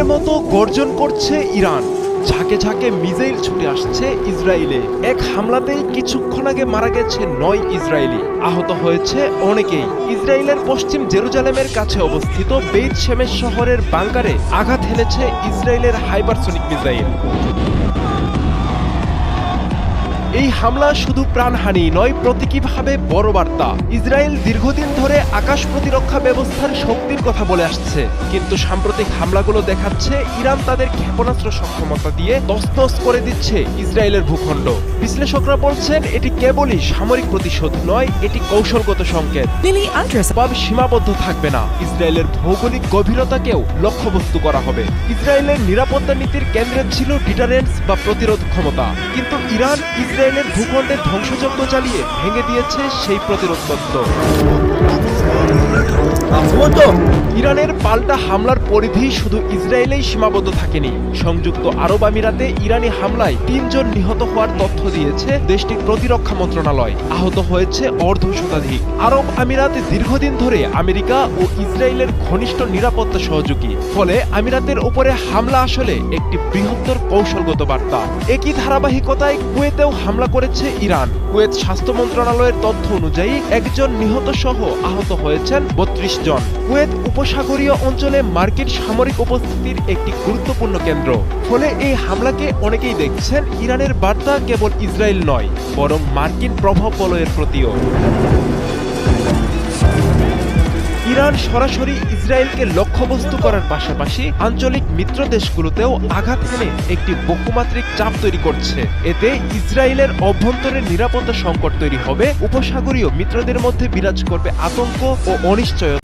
সিংহের মতো গর্জন করছে ইরান। ঝাঁকে ঝাঁকে মিসাইল ছুটে আসছে ইসরায়েলে। এক হামলাতেই কিছুক্ষণ আগে মারা গেছে ৯ ইসরায়েলি, আহত হয়েছে অনেকেই। ইসরায়েলের পশ্চিম জেরুজালেমের কাছে অবস্থিত বেইত শেমেশ শহরের বাংকারে আঘাত হেনেছে ইসরায়েলের হাইপারসনিক মিসাইল। এই হামলা শুধু প্রাণহানি নয়, প্রতীকীভাবে বড় বার্তা। ইসরায়েল দীর্ঘদিন ধরে আকাশ প্রতিরক্ষা ব্যবস্থার শক্তির কথা বলে আসছে, কিন্তু সাম্প্রতিক হামলাগুলো দেখাচ্ছে ইরান তাদের ক্ষেপণাস্ত্র সক্ষমতা দিয়ে তছনছ করে দিচ্ছে ইসরায়েলের ভূখণ্ড। বিশ্লেষকরা বলছেন এটি কেবলই সামরিক প্রতিশোধ নয়, এটি কৌশলগত সংকেত। সীমাবদ্ধ থাকবে না, ইসরায়েলের ভৌগোলিক গভীরতাকেও লক্ষ্যবস্তু করা হবে। ইসরায়েলের নিরাপত্তা নীতির কেন্দ্রে ছিল ডিটারেন্স বা প্রতিরোধ ক্ষমতা, কিন্তু ইরান ইসরায়েলের ভূখণ্ডে ধ্বংসযজ্ঞ চালিয়ে ভেঙে দিয়েছে সেই প্রতিরোধ তত্ত্ব। ইরানের পাল্টা হামলার পরিধি শুধু ইসরায়েলেই সীমাবদ্ধ থাকেনি। সংযুক্ত আরব আমিরাতে ইরানি হামলায় ৩ জন নিহত হওয়ার তথ্য দিয়েছে দেশটির প্রতিরক্ষা মন্ত্রণালয়। আহত হয়েছে অর্ধশতাধিক। আরব আমিরাতে দীর্ঘদিন ধরে আমেরিকা ও ইসরায়েলের ঘনিষ্ঠ নিরাপত্তা সহযোগী, ফলে আমিরাতের উপরে হামলা আসলে একটি বৃহত্তর কৌশলগত বার্তা। একই ধারাবাহিকতায় কুয়েতেও হামলা করেছে ইরান। কুয়েত স্বাস্থ্য মন্ত্রণালয়ের তথ্য অনুযায়ী ১ জন নিহত সহ আহত হয়েছেন ৩২ জন। কুয়েত উপসাগরীয় অঞ্চলে মার্কিন সামরিক উপস্থিতির একটি গুরুত্বপূর্ণ কেন্দ্র। ফলে এই হামলাকে অনেকেই দেখছেন ইরানের বার্তা কেবল ইসরায়েল নয়, বরং মার্কিন প্রভাব বলয়ের প্রতিও। ইরান সরাসরি ইসরায়েলকে লক্ষ্যবস্তু করার পাশাপাশি আঞ্চলিক মিত্র দেশগুলোতেও আঘাত হেনে একটি বহুমাত্রিক চাপ তৈরি করছে। এতে ইসরায়েলের অভ্যন্তরে নিরাপত্তা সংকট তৈরি হবে, উপসাগরীয় মিত্রদের মধ্যে বিরাজ করবে আতঙ্ক ও অনিশ্চয়তা।